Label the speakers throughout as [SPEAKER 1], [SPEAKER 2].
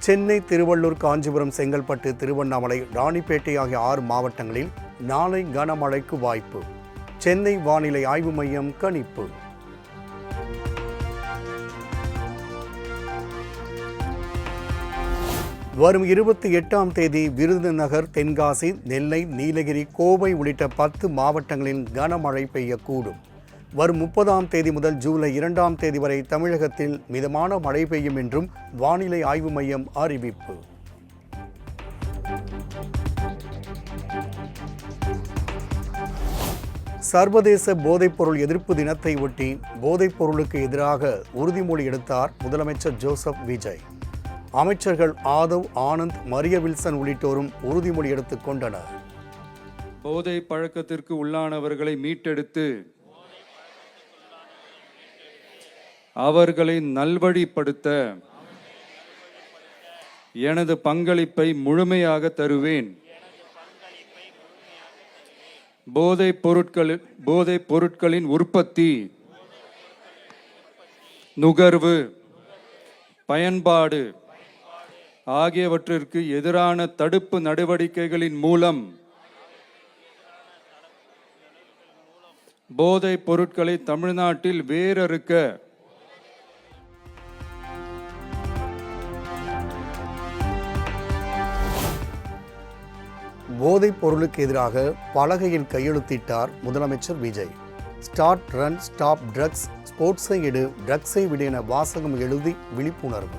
[SPEAKER 1] சென்னை, திருவள்ளூர், காஞ்சிபுரம், செங்கல்பட்டு, திருவண்ணாமலை, ராணிப்பேட்டை ஆகிய 6 மாவட்டங்களில் நாளை கனமழைக்கு வாய்ப்பு. சென்னை வானிலை ஆய்வு மையம் கணிப்பு. வரும் 28ஆம் தேதி விருதுநகர், தென்காசி, நெல்லை, நீலகிரி, கோவை உள்ளிட்ட 10 மாவட்டங்களில் கனமழை பெய்யக்கூடும். வரும் 30ஆம் தேதி முதல் ஜூலை 2ஆம் தேதி வரை தமிழகத்தில் மிதமான மழை பெய்யும் என்றும் வானிலை ஆய்வு மையம் அறிவிப்பு. சர்வதேச போதைப்பொருள் எதிர்ப்பு தினத்தை ஒட்டி போதைப்பொருளுக்கு எதிராக உறுதிமொழி எடுத்தார் முதலமைச்சர் ஜோசப் விஜய். அமைச்சர்கள் ஆதவ், ஆனந்த், மரிய வில்சன் உள்ளிட்டோரும் உறுதிமொழி எடுத்துக் கொண்டனர்.
[SPEAKER 2] போதை பழக்கத்திற்கு உள்ளானவர்களை மீட்டெடுத்து அவர்களை நல்வழிப்படுத்த எனது பங்களிப்பை முழுமையாக தருவேன். போதைப் பொருட்களின் உற்பத்தி, நுகர்வு, பயன்பாடு ஆகியவற்றிற்கு எதிரான தடுப்பு நடவடிக்கைகளின் மூலம் போதைப் பொருட்களை தமிழ்நாட்டில் வேரறுக்க
[SPEAKER 1] போதைப் பொருளுக்கு எதிராக பலகையில் கையெழுத்திட்டார் முதலமைச்சர் Vijay. Start, run, stop drugs, ஸ்போர்ட்ஸை எடு, ட்ரக்ஸை விடு என வாசகம் எழுதி விழிப்புணர்வு.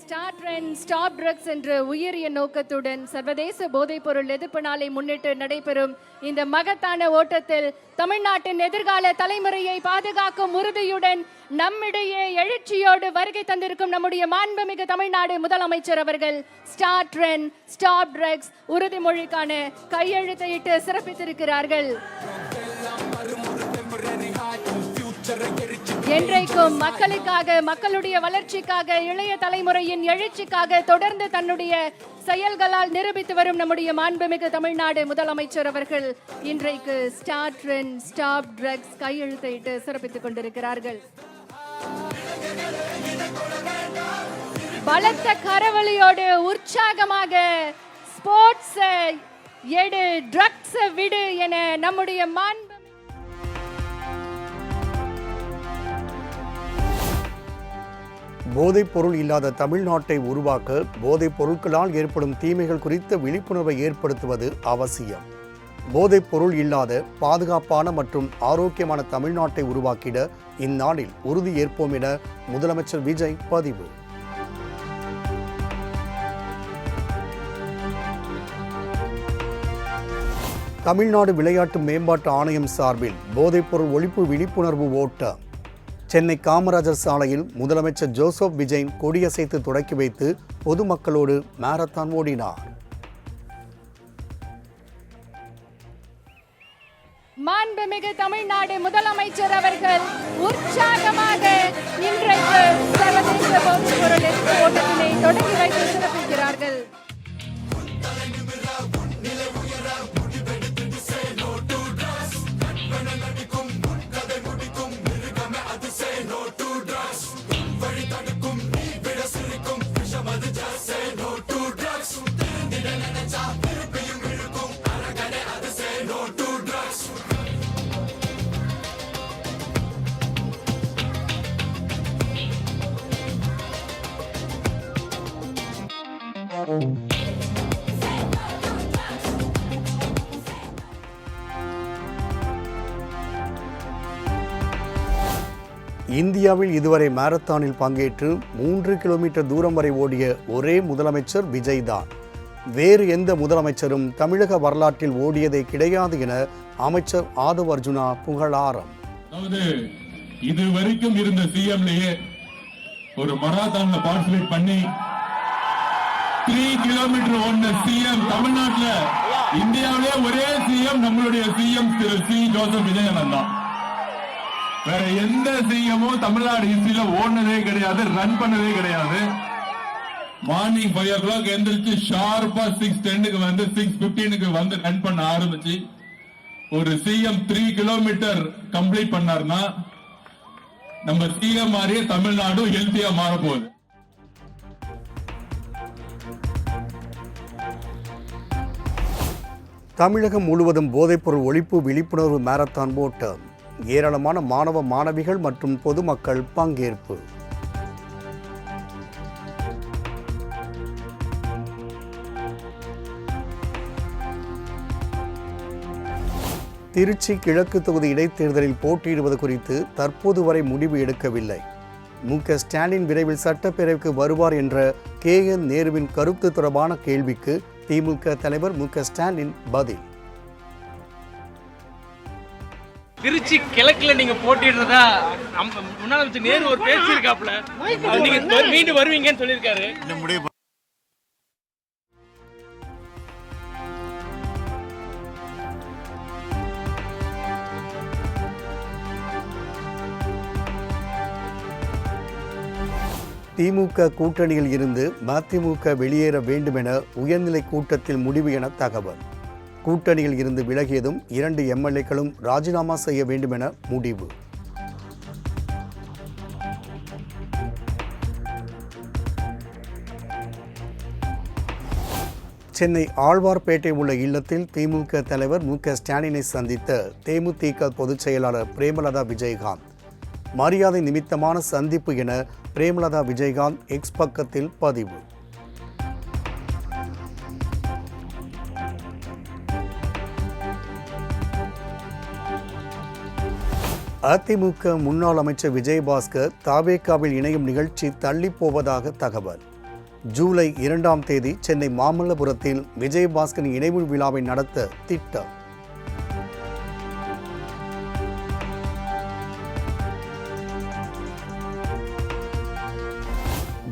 [SPEAKER 3] ஸ்டார்ட், ரன், ஸ்டாப் ட்ரக்ஸ் என்ற உயரிய நோக்கத்துடன் சர்வதேச போதைப்பொருள் எதிர்ப்பு நாளை முன்னிட்டு நடைபெறும் இந்த மகத்தான ஓட்டத்தில் தமிழ்நாட்டின் எதிர்கால தலைமுறையை பாதுகாக்கும் உறுதியுடன் நம்மிடையே எழுச்சியோடு வருகை தந்திருக்கும் நம்முடைய மாண்புமிகு தமிழ்நாடு முதலமைச்சர் அவர்கள் ஸ்டார்ட், ரன், ஸ்டாப் ட்ரக்ஸ் உறுதிமொழிக்கான கையெழுத்தையிட்டு சிறப்பித்திருக்கிறார்கள். என்றைக்கும் மக்களுக்காக, மக்களுடைய வளர்ச்சிக்காக, இளைய தலைமுறையின் எழுச்சிக்காக தொடர்ந்து தன்னுடைய செயல்களால் நிரூபித்து வரும் நம்முடைய மாண்புமிகு தமிழ்நாடு முதலமைச்சர் அவர்கள் இன்றைக்கு ஸ்டார்ட், ரன், ஸ்டாப் ட்ரக்ஸ் கையெழுத்திட்டு சிறப்பித்துக் கொண்டிருக்கிறார்கள். பலத்த கரவொலியோடு உற்சாகமாக ஸ்போர்ட்ஸ் எடு, ட்ரக்ஸ் விடு என நம்முடைய மாண்பு
[SPEAKER 1] போதைப் பொருள் இல்லாத தமிழ்நாட்டை உருவாக்க போதைப் பொருட்களால் ஏற்படும் தீமைகள் குறித்த விழிப்புணர்வை ஏற்படுத்துவது அவசியம். போதைப் பொருள் இல்லாத பாதுகாப்பான மற்றும் ஆரோக்கியமான தமிழ்நாட்டை உருவாக்கிட இந்நாளில் உறுதி ஏற்போம் என முதலமைச்சர் விஜய் பதிவு. தமிழ்நாடு விளையாட்டு மேம்பாட்டு ஆணையம் சார்பில் போதைப்பொருள் ஒழிப்பு விழிப்புணர்வு ஓட்டம். சென்னை காமராஜர் சாலையில் முதலமைச்சர் ஜோசப் விஜய் கொடியசைத்து தொடக்கி வைத்து பொதுமக்களோடு மாரத்தான் ஓடினார்.
[SPEAKER 3] மாண்புமிகு தமிழ்நாடு முதலமைச்சர் அவர்கள் உற்சாகமாக இன்றைக்கு சர்வதேச போதைப்பொருள் எதிர்ப்பு ஓட்டத்தினை தொடங்கி வைத்து சிறப்பிக்கிறார்கள்.
[SPEAKER 1] இந்தியாவில் இதுவரை மாரத்தானில் பங்கேற்று 3 கிலோமீட்டர் தூரம் வரை ஓடிய ஒரே முதலமைச்சர் விஜய் தான். வேறு எந்த முதலமைச்சரும் தமிழக வரலாற்றில் ஓடியதே கிடையாது என அமைச்சர் ஆதவ் அர்ஜுனா புகழாரம்.
[SPEAKER 4] இது வரைக்கும் இருந்த சிஎம்லயே ஒரு மராத்தான்ல பார்ட்டிசிபேட் பண்ணி 3 கிலோமீட்டர் ஓடின சிஎம் தமிழ்நாட்டுல, இந்தியாவிலே ஒரே சிஎம் நம்மளுடைய சிஎம் திரு சி ஜோசப் விஜயன் தான். வேற எந்த சிஎம்மும் தமிழ்நாடு ஹிஸ்டரியில ஓடுனதே கிடையாது, ரன் பண்ணதே கிடையாது. மார்னிங் 5 o'clock எந்திரிச்சு ஷார்ப்பா 6:10 வந்து 6:15 வந்து ரன் பண்ண ஆரம்பிச்சு ஒரு சிஎம் 3 கிலோமீட்டர் கம்ப்ளீட் பண்ணார்னா நம்ம சிஎம் மாதிரியே தமிழ்நாடும் ஹெல்த்தியா மாற போகுது.
[SPEAKER 1] தமிழகம் முழுவதும் போதைப்பொருள் ஒழிப்பு விழிப்புணர்வு மாரத்தான் ஓட்டம். ஏராளமான மாணவ மாணவிகள் மற்றும் பொதுமக்கள் பங்கேற்பு. திருச்சி கிழக்கு தொகுதி இடைத்தேர்தலில் போட்டியிடுவது குறித்து தற்போது வரை முடிவு எடுக்கவில்லை. மு.க.ஸ்டாலின் விரைவில் சட்டப்பேரவைக்கு வருவார் என்ற கே.என். நேருவின் கருத்து தொடர்பான கேள்விக்கு திமுக தலைவர் மு.க.ஸ்டாலின் பதில்.
[SPEAKER 5] திருச்சி கிழக்குல நீங்க போட்டிடுறதா முன்னாள் அமைச்சர் நேரு ஒரு பேச்சு இருக்காப்ல, நீங்க மீண்டும் வருவீங்கன்னு சொல்லியிருக்காரு.
[SPEAKER 1] திமுக கூட்டணியில் இருந்து மதிமுக வெளியேற வேண்டும் என உயர்நிலை கூட்டத்தில் முடிவு என தகவல். கூட்டணியில் இருந்து விலகியதும் 2 எம்எல்ஏக்களும் ராஜினாமா செய்ய வேண்டும் என முடிவு. சென்னை ஆழ்வார்பேட்டை உள்ள இல்லத்தில் திமுக தலைவர் மு.க.ஸ்டாலினை சந்தித்த தேமுதிக பொதுச் செயலாளர் பிரேமலதா விஜயகாந்த். மரியாதை நிமித்தமான சந்திப்பு என பிரேமலதா விஜயகாந்த் எக்ஸ் பக்கத்தில் பதிவு. அதிமுக முன்னாள் அமைச்சர் விஜயபாஸ்கர் தாவேகாவில் இணையும் நிகழ்ச்சி தள்ளி போவதாக தகவல். ஜூலை 2ஆம் தேதி சென்னை மாமல்லபுரத்தில் விஜயபாஸ்கரின் இணைவு விழாவை நடத்த திட்டம்.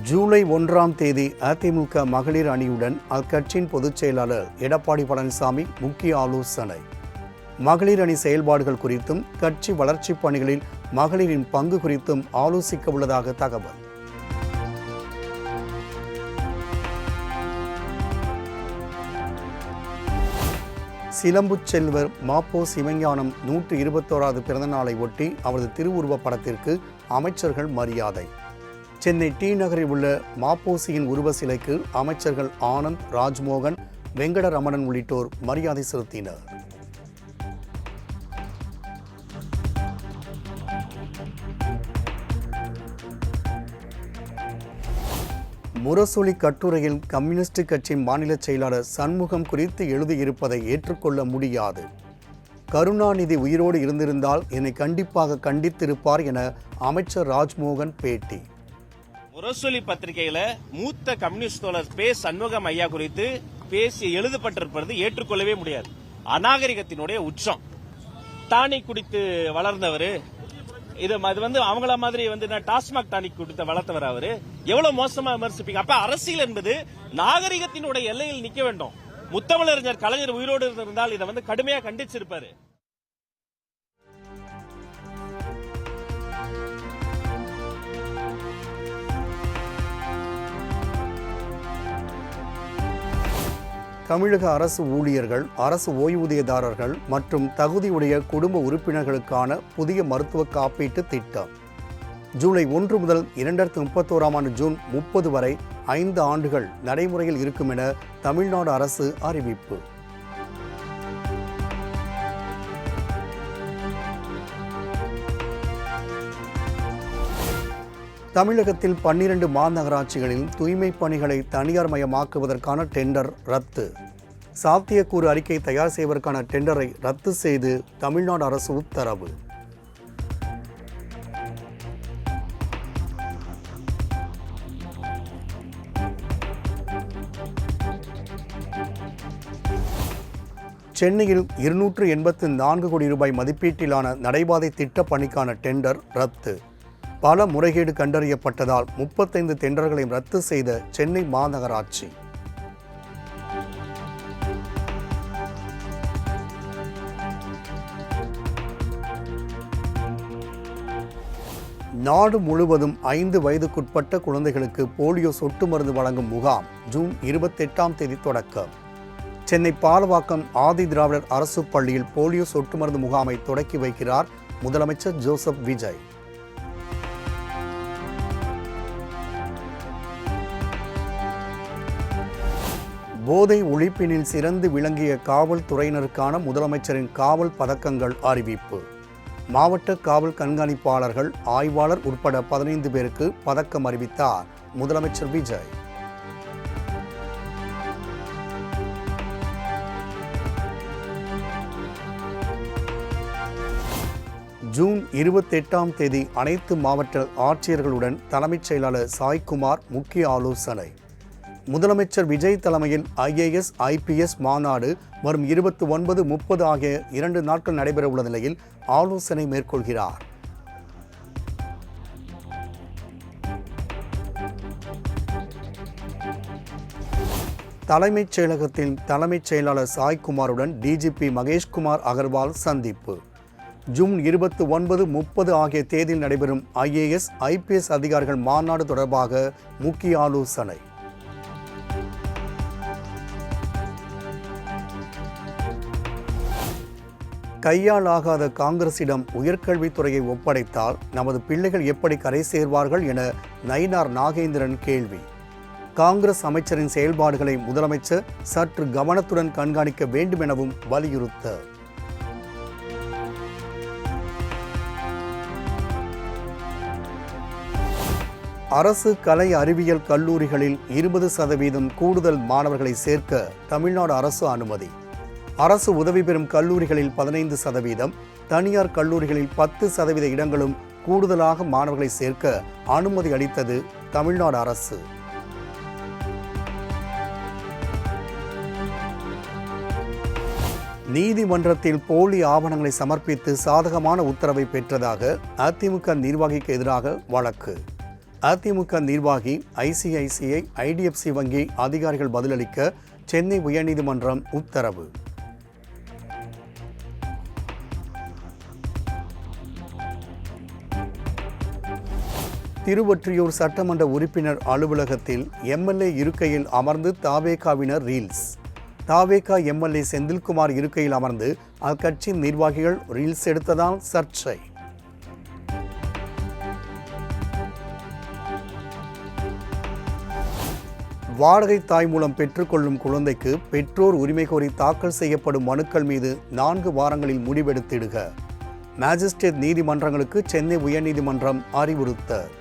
[SPEAKER 1] ஜூலை 1ஆம் தேதி அதிமுக மகளிர் அணியுடன் அக்கட்சியின் பொதுச் செயலாளர் எடப்பாடி பழனிசாமி முக்கிய ஆலோசனை. மகளிர் அணி செயல்பாடுகள் குறித்தும் கட்சி வளர்ச்சிப் பணிகளில் மகளிரின் பங்கு குறித்தும் ஆலோசிக்க உள்ளதாக தகவல். சிலம்பு செல்வர் மாப்போ சிவஞானம் 121வது பிறந்தநாளை ஒட்டி அவரது திருவுருவப் படத்திற்கு அமைச்சர்கள் மரியாதை. சென்னை டி நகரில் உள்ள மாப்போசியின் உருவ சிலைக்கு அமைச்சர்கள் ஆனந்த், ராஜ்மோகன், வெங்கடரமணன் உள்ளிட்டோர் மரியாதை செலுத்தினர். முரசொலி கட்டுரையில் கம்யூனிஸ்ட் கட்சி மாநில செயலாளர் சண்முகம் குறித்து எழுதியிருப்பதை ஏற்றுக்கொள்ள முடியாது. கருணாநிதி உயிரோடு இருந்திருந்தால் என்னை கண்டிப்பாக கண்டித்திருப்பார் என அமைச்சர் ராஜ்மோகன் பேட்டி.
[SPEAKER 6] முரசொலி பத்திரிகையில மூத்த கம்யூனிஸ்ட் தோழர் பே. சண்முகம் ஐயா குறித்து பேசி எழுதப்பட்டிருப்பது ஏற்றுக்கொள்ளவே முடியாது. அநாகரிகத்தினுடைய உச்சம். டானிக் குடித்து வளர்ந்தவர், இது அவங்கள மாதிரி டாஸ்மாக் டானிக் குடித்து வளர்த்தவர். அவரு எவ்வளவு மோசமா விமர்சிப்பீங்க? அப்ப அரசியல் என்பது நாகரிகத்தினுடைய எல்லையில் நிக்க வேண்டும். முத்தமிழறிஞர் கலைஞர் உயிரோடு இருந்திருந்தால் இதை கடுமையா கண்டிச்சிருப்பாரு.
[SPEAKER 1] தமிழக அரசு ஊழியர்கள், அரசு ஓய்வூதியதாரர்கள் மற்றும் தகுதியுடைய குடும்ப உறுப்பினர்களுக்கான புதிய மருத்துவ காப்பீட்டு திட்டம் ஜூலை 1 முதல் 2031ஆம் ஆண்டு ஜூன் 30 வரை 5 ஆண்டுகள் நடைமுறையில் இருக்கும் என தமிழ்நாடு அரசு அறிவிப்பு. தமிழகத்தில் 12 மாநகராட்சிகளில் தூய்மை பணிகளை தனியார் மயமாக்குவதற்கான டெண்டர் ரத்து. சாத்தியக்கூறு அறிக்கை தயார் செய்வதற்கான டெண்டரை ரத்து செய்து தமிழ்நாடு அரசு உத்தரவு. சென்னையில் 284 கோடி ரூபாய் மதிப்பீட்டிலான நடைபாதை திட்டப் பணிக்கான டெண்டர் ரத்து. பல முறைகேடு கண்டறியப்பட்டதால் 35 டெண்டர்களையும் ரத்து செய்த சென்னை மாநகராட்சி. நாடு முழுவதும் 5 வயதுக்குட்பட்ட குழந்தைகளுக்கு போலியோ சொட்டு மருந்து வழங்கும் முகாம் ஜூன் 28ஆம் தேதி தொடக்கம். சென்னை பாலவாக்கம் ஆதி திராவிடர் அரசு பள்ளியில் போலியோ சொட்டு மருந்து முகாமை தொடக்கி வைக்கிறார் முதலமைச்சர் ஜோசப் விஜய். போதை ஒழிப்பினில் சிறந்து விளங்கிய காவல்துறையினருக்கான முதலமைச்சரின் காவல் பதக்கங்கள் அறிவிப்பு. மாவட்ட காவல் கண்காணிப்பாளர்கள், ஆய்வாளர் உட்பட 15 பேருக்கு பதக்கம் அறிவித்தார் முதலமைச்சர் விஜய். ஜூன் 28ஆம் தேதி அனைத்து மாவட்ட ஆட்சியர்களுடன் தலைமைச் செயலாளர் சாய்குமார் முக்கிய ஆலோசனை. முதலமைச்சர் விஜய் தலைமையில் IAS, IPS மாநாடு வரும் 29, 30 ஆகிய 2 நாட்கள் நடைபெறவுள்ள நிலையில் ஆலோசனை மேற்கொள்கிறார். தலைமைச் செயலகத்தில் தலைமைச் செயலாளர் சாய்குமாருடன் DGP மகேஷ்குமார் அகர்வால் சந்திப்பு. ஜூன் 29, 30 ஆகிய தேதியில் நடைபெறும் IAS, IPS அதிகாரிகள் மாநாடு தொடர்பாக முக்கிய ஆலோசனை. கையால் ஆகாத காங்கிரசிடம் உயர்கல்வித்துறையை ஒப்படைத்தால் நமது பிள்ளைகள் எப்படி கரை சேர்வார்கள் என நயினார் நாகேந்திரன் கேள்வி. காங்கிரஸ் அமைச்சரின் செயல்பாடுகளை முதலமைச்சர் சற்று கவனத்துடன் கண்காணிக்க வேண்டும் எனவும் வலியுறுத்த. அரசு கலை அறிவியல் கல்லூரிகளில் 20% கூடுதல் மாணவர்களை சேர்க்க தமிழ்நாடு அரசு அனுமதி. அரசு உதவி பெறும் கல்லூரிகளில் 15%, தனியார் கல்லூரிகளில் 10% இடங்களும் கூடுதலாக மாணவர்களை சேர்க்க அனுமதி அளித்தது தமிழ்நாடு அரசு. நீதிமன்றத்தில் போலி ஆவணங்களை சமர்ப்பித்து சாதகமான உத்தரவை பெற்றதாக அதிமுக நிர்வாகிக்கு எதிராக வழக்கு. அதிமுக நிர்வாகி ICICI, IDFC வங்கி அதிகாரிகள் பதிலளிக்க சென்னை உயர்நீதிமன்றம் உத்தரவு. திருவொற்றியூர் சட்டமன்ற உறுப்பினர் அலுவலகத்தில் MLA இருக்கையில் அமர்ந்து தாவேகாவினர் ரீல்ஸ். தாவேகா MLA செந்தில்குமார் இருக்கையில் அமர்ந்து அக்கட்சி நிர்வாகிகள் ரீல்ஸ் எடுத்ததால் சர்ச்சை. வாடகை தாய் மூலம் பெற்றுக்கொள்ளும் குழந்தைக்கு பெற்றோர் உரிமை கோரி தாக்கல் செய்யப்படும் மனுக்கள் மீது 4 வாரங்களில் முடிவெடுத்திடுக மேஜிஸ்ட்ரேட் நீதிமன்றங்களுக்கு சென்னை உயர்நீதிமன்றம் அறிவுறுத்தல்.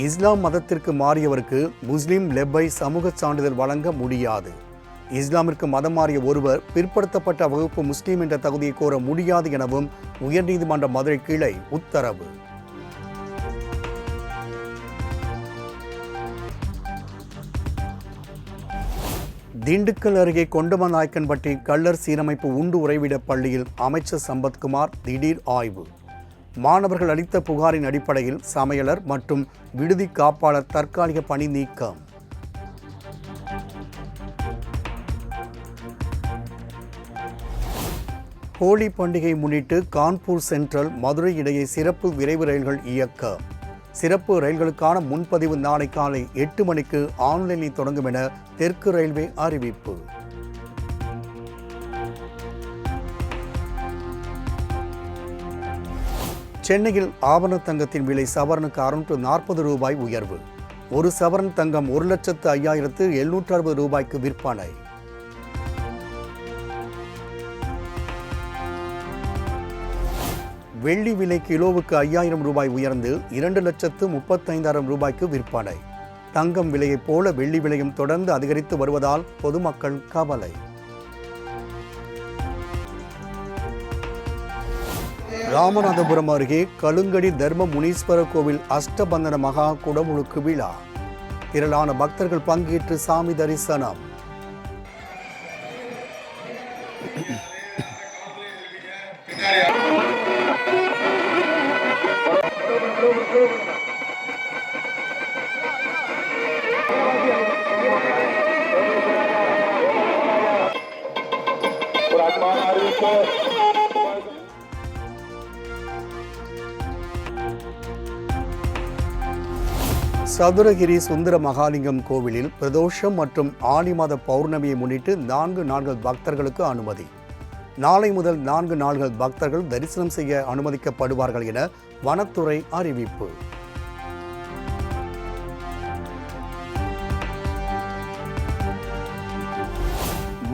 [SPEAKER 1] இஸ்லாம் மதத்திற்கு மாறியவருக்கு முஸ்லிம் லெப்பை சமூக சான்றிதழ் வழங்க முடியாது. இஸ்லாமிற்கு மதம் மாறிய ஒருவர் பிற்படுத்தப்பட்ட வகுப்பு முஸ்லீம் என்ற தகுதியை கோர முடியாது எனவும் உயர்நீதிமன்ற மதுரை கிளை உத்தரவு. திண்டுக்கல் அருகே கொண்டமநாயக்கன்பட்டி கள்ளர் சீரமைப்பு உண்டு உறைவிட பள்ளியில் அமைச்சர் சம்பத்குமார் திடீர் ஆய்வு. மாணவர்கள் அளித்த புகாரின் அடிப்படையில் சமையலர் மற்றும் விடுதி காப்பாளர் தற்காலிக பணி நீக்கம். ஹோலி பண்டிகை முன்னிட்டு கான்பூர் சென்ட்ரல், மதுரை இடையே சிறப்பு விரைவு ரயில்கள் இயக்கம். சிறப்பு ரயில்களுக்கான முன்பதிவு நாளை காலை 8 மணிக்கு ஆன்லைனில் தொடங்கும் என தெற்கு ரயில்வே அறிவிப்பு. சென்னையில் ஆபரண தங்கத்தின் விலை சவரனுக்கு 640 ரூபாய் உயர்வு. ஒரு சவரன் தங்கம் 1,05,760 ரூபாய்க்கு விற்பனை. வெள்ளி விலை கிலோவுக்கு 5,000 ரூபாய் உயர்ந்து 2,35,000 ரூபாய்க்கு விற்பனை. தங்கம் விலையைப் போல வெள்ளி விலையும் தொடர்ந்து அதிகரித்து வருவதால் பொதுமக்கள் கவலை. ராமநாதபுரம் அருகே கலுங்கடி தர்ம முனீஸ்வரர் கோவில் அஷ்டபந்தன மகா குடமுழுக்கு விழா. திரளான பக்தர்கள் பங்கேற்று சாமி தரிசனம். சதுரகிரி சுந்தர மகாலிங்கம் கோவிலில் பிரதோஷம் மற்றும் ஆனி மாத பௌர்ணமியை முன்னிட்டு 4 நாட்கள் பக்தர்களுக்கு அனுமதி. நாளை முதல் 4 நாட்கள் பக்தர்கள் தரிசனம் செய்ய அனுமதிக்கப்படுவார்கள் என வனத்துறை அறிவிப்பு.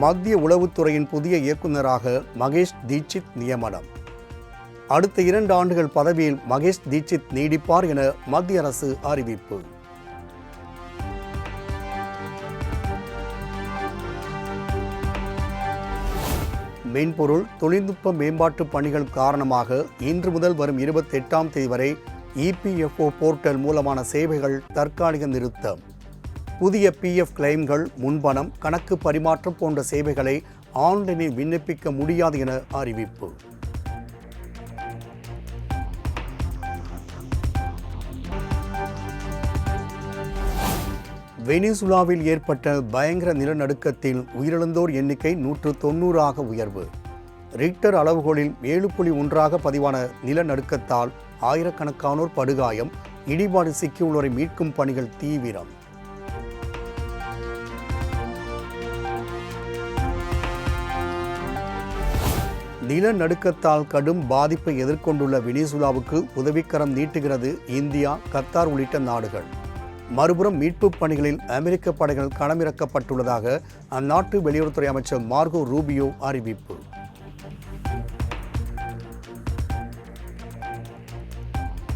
[SPEAKER 1] மத்திய உளவுத்துறையின் புதிய இயக்குநராக மகேஷ் தீட்சித் நியமனம். அடுத்த 2 ஆண்டுகள் பதவியில் மகேஷ் தீட்சித் நீடிப்பார் என மத்திய அரசு அறிவிப்பு. மென்பொருள் தொழில்நுட்ப மேம்பாட்டு பணிகள் காரணமாக இன்று முதல் வரும் 28ஆம் தேதி வரை இபிஎஃப்ஓ போர்ட்டல் மூலமான சேவைகள் தற்காலிக நிறுத்தம். புதிய பிஎஃப் கிளைம்கள், முன்பணம், கணக்கு பரிமாற்றம் போன்ற சேவைகளை ஆன்லைனில் விண்ணப்பிக்க முடியாது என அறிவிப்பு. வெனிசுலாவில் ஏற்பட்ட பயங்கர நிலநடுக்கத்தில் உயிரிழந்தோர் எண்ணிக்கை 190 உயர்வு. ரிக்டர் அளவுகோலில் 7.1 பதிவான நிலநடுக்கத்தால் ஆயிரக்கணக்கானோர் படுகாயம். இடிபாடு சிக்கியுள்ளோரை மீட்கும் பணிகள் தீவிரம். நிலநடுக்கத்தால் கடும் பாதிப்பை எதிர்கொண்டுள்ள வெனிசுலாவுக்கு உதவிக்கரம் நீட்டுகிறது இந்தியா, கத்தார் உள்ளிட்ட நாடுகள். மறுபுறம் மீட்புப் பணிகளில் அமெரிக்க படைகள் களமிறக்கப்பட்டுள்ளதாக அந்நாட்டு வெளியுறவுத்துறை அமைச்சர் மார்கோ ரூபியோ அறிவிப்பு.